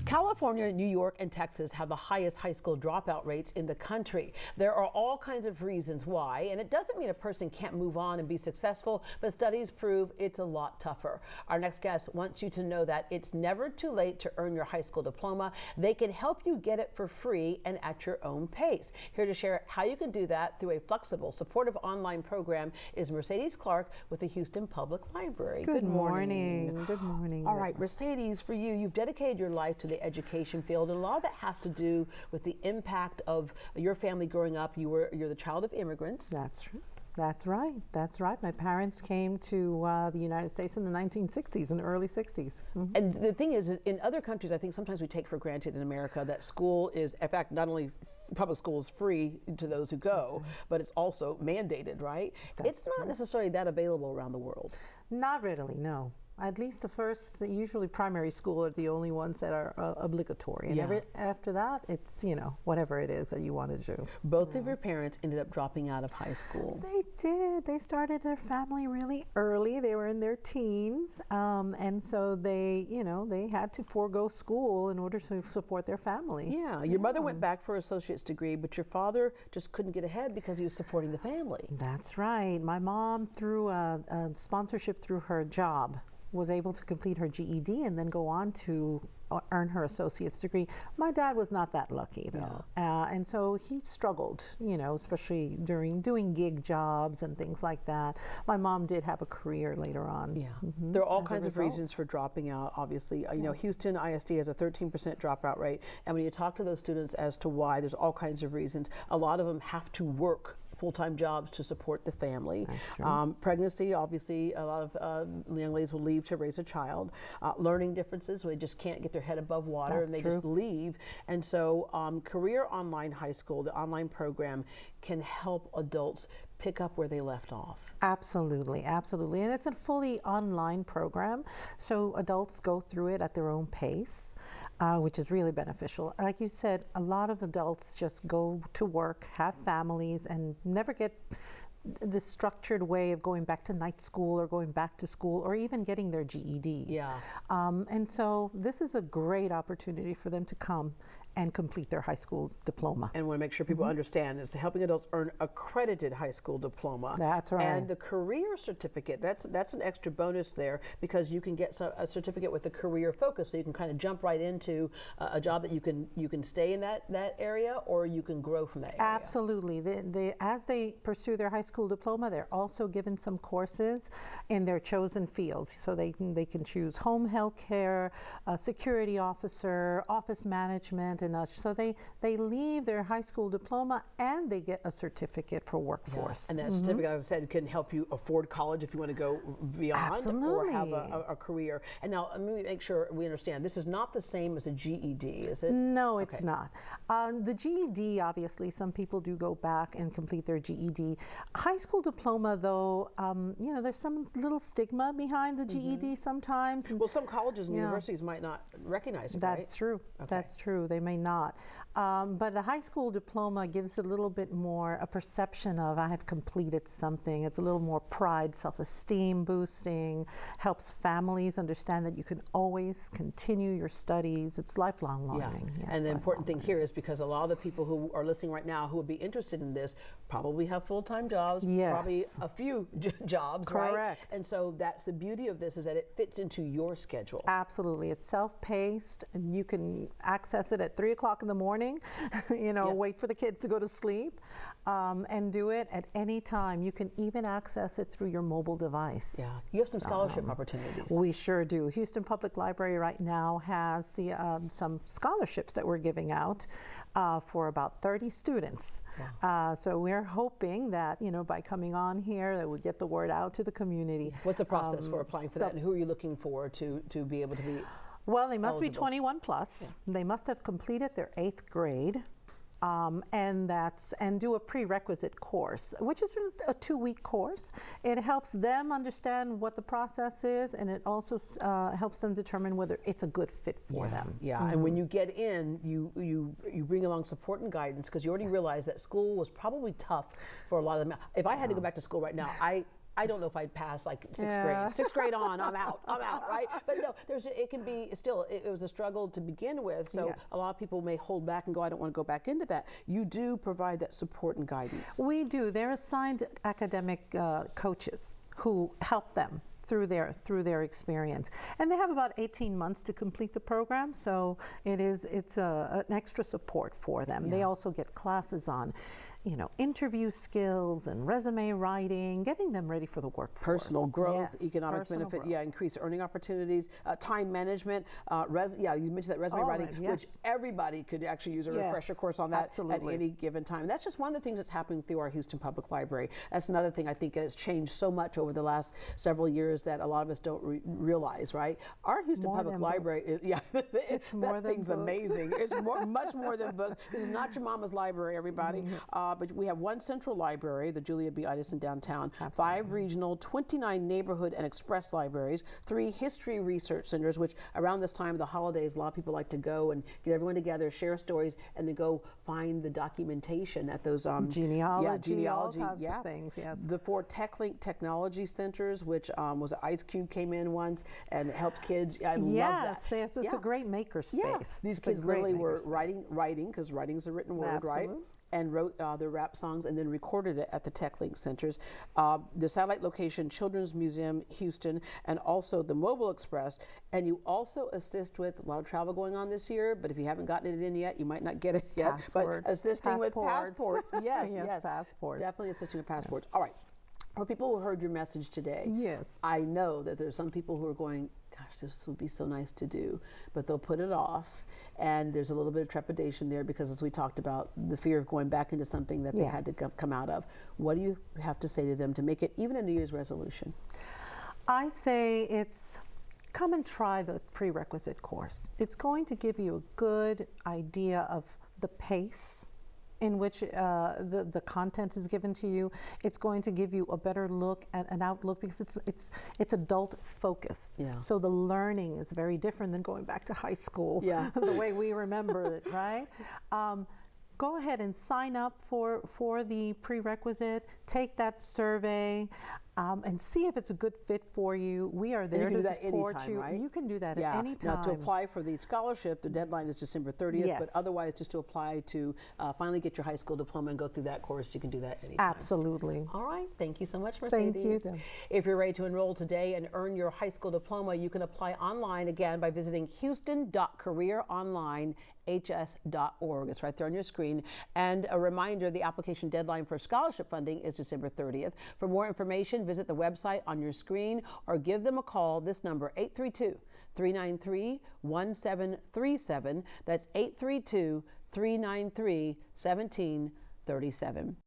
California, New York, and Texas have the highest high school dropout rates in the country. There are all kinds of reasons why, and it doesn't mean a person can't move on and be successful, but studies prove it's a lot tougher. Our next guest wants you to know that it's never too late to earn your high school diploma. They can help you get it for free and at your own pace. Here to share how you can do that through a flexible, supportive online program is Mercedes Clarke with the Houston Public Library. Good morning. Good morning. All right, Mercedes, for you, you've dedicated your life to the education field, and a lot of that has to do with the impact of your family growing up. You're the child of immigrants. That's right. That's right. My parents came to the United States in the 1960s, in the early 60s. Mm-hmm. And the thing is, in other countries, I think sometimes we take for granted in America that school is, in fact, not only public school is free to those who go, right, but it's also mandated, right? It's not necessarily that available around the world. Not readily, no. At least the first, usually primary school are the only ones that are obligatory. And after that, it's, whatever it is that you want to do. Both of your parents ended up dropping out of high school. They did. They started their family really early. They were in their teens. And so they had to forego school in order to support their family. Yeah. Your mother went back for an associate's degree, but your father just couldn't get ahead because he was supporting the family. That's right. My mom, through a sponsorship through her job, was able to complete her GED and then go on to earn her associate's degree. My dad was not that lucky, though. And so he struggled, especially during doing gig jobs and things like that. My mom did have a career later on. Yeah. Mm-hmm. There are all kinds of reasons for dropping out, obviously. Houston ISD has a 13% dropout rate. And when you talk to those students as to why, there's all kinds of reasons. A lot of them have to work full-time jobs to support the family. That's true. Pregnancy, obviously, a lot of young ladies will leave to raise a child. Learning differences, so they just can't get their head above water. That's and they true. Just leave. And so Career Online High School, the online program, can help adults pick up where they left off. Absolutely, absolutely. And it's a fully online program, so adults go through it at their own pace, which is really beneficial. Like you said, a lot of adults just go to work, have families, and never get the structured way of going back to night school or going back to school or even getting their GEDs. Yeah. And so this is a great opportunity for them to come and complete their high school diploma. And want to make sure people understand it's helping adults earn accredited high school diploma. That's right. And the career certificate, that's an extra bonus there because you can get a certificate with a career focus, so you can kind of jump right into a job that you can stay in that area, or you can grow from that area. Absolutely. As they pursue their high school diploma, they're also given some courses in their chosen fields. So they can choose home health care, security officer, office management, and so they leave their high school diploma and they get a certificate for workforce. And that certificate, as I said, can help you afford college if you want to go beyond. Absolutely. Or have a career. And now let me make sure we understand, this is not the same as a GED, is it? No, it's not. The GED, obviously, some people do go back and complete their GED. High school diploma, though, there's some little stigma behind the GED sometimes. Well, some colleges and universities might not recognize it, That's true. Okay. That's true. They may not. But the high school diploma gives a little bit more a perception of I have completed something. It's a little more pride, self-esteem boosting, helps families understand that you can always continue your studies. It's lifelong learning. Yes, and the important thing here is because a lot of the people who are listening right now who would be interested in this probably have full-time jobs, probably a few jobs, correct, right? And so that's the beauty of this, is that it fits into your schedule. Absolutely. It's self-paced, and you can access it at 3 o'clock in the morning, wait for the kids to go to sleep, and do it at any time. You can even access it through your mobile device. Yeah, you have some scholarship opportunities. We sure do. Houston Public Library right now has some scholarships that we're giving out for about 30 students. Wow. So we're hoping that, by coming on here, that we'll get the word out to the community. What's the process for applying for that, and who are you looking for to be able to be Well, they must eligible? be 21 plus. Yeah. They must have completed their 8th grade. And do a prerequisite course, which is a 2-week course. It helps them understand what the process is, and it also helps them determine whether it's a good fit for them. Yeah, and when you get in, you bring along support and guidance, because you already realize that school was probably tough for a lot of them. If I had to go back to school right now, I don't know if I'd pass like sixth Yeah. grade. Sixth grade on, I'm out, right? But no, it can be still, it was a struggle to begin with. So Yes. a lot of people may hold back and go, I don't want to go back into that. You do provide that support and guidance. We do. They're assigned academic coaches who help them through their experience, and they have about 18 months to complete the program. So it's an extra support for them. Yeah. They also get classes on, interview skills and resume writing, getting them ready for the workforce. Personal growth, Yes, economic personal benefit, growth. increase earning opportunities, time management, you mentioned that resume All writing, right, which yes. everybody could actually use a refresher Yes, course on that absolutely. at any given time. And that's just one of the things that's happening through our Houston Public Library. That's another thing I think has changed so much over the last several years that a lot of us don't realize, right? Our Houston More Public than Library books. it's more than thing's books. amazing. It's much more than books. This is not your mama's library, everybody. But we have one central library, the Julia B. Idison downtown, 5 regional, 29 neighborhood and express libraries, 3 history research centers, which around this time of the holidays, a lot of people like to go and get everyone together, share stories, and then go find the documentation at those Genealogy, all types of things, yes. The 4 TechLink technology centers, which was Ice Cube came in once and helped kids. I love that. Yes, it's a great maker space. Yeah. These It's a kids great literally maker were space. writing, because writing's a written word, right? Absolutely. And wrote their rap songs and then recorded it at the TechLink centers. The satellite location, Children's Museum, Houston, and also the Mobile Express. And you also assist with a lot of travel going on this year, but if you haven't gotten it in yet, you might not get it yet. Passport. But assisting with Passports. passports. Yes, Yes, passports. Definitely assisting with passports. All right. For people who heard your message today, Yes. I know that there's some people who are going, gosh, this would be so nice to do, but they'll put it off. And there's a little bit of trepidation there because, as we talked about, the fear of going back into something that they had to Yes. come out of. What do you have to say to them to make it even a New Year's resolution? I say it's come and try the prerequisite course. It's going to give you a good idea of the pace in which the content is given to you. It's going to give you a better look at an outlook because it's adult focused. Yeah. So the learning is very different than going back to high school. Yeah. The way we remember it, right? Go ahead and sign up for the prerequisite. Take that survey. And see if it's a good fit for you. We are there to support anytime, you. right? You can do that at any time. Now, to apply for the scholarship, the deadline is December 30th, but Yes. otherwise, just to apply to finally get your high school diploma and go through that course, you can do that anytime. Absolutely. All right. Thank you so much, Mercedes. Thank you, Deb. If you're ready to enroll today and earn your high school diploma, you can apply online again by visiting houston.careeronlinehs.org. It's right there on your screen. And a reminder, the application deadline for scholarship funding is December 30th. For more information, visit the website on your screen or give them a call. This number, 832-393-1737. That's 832-393-1737.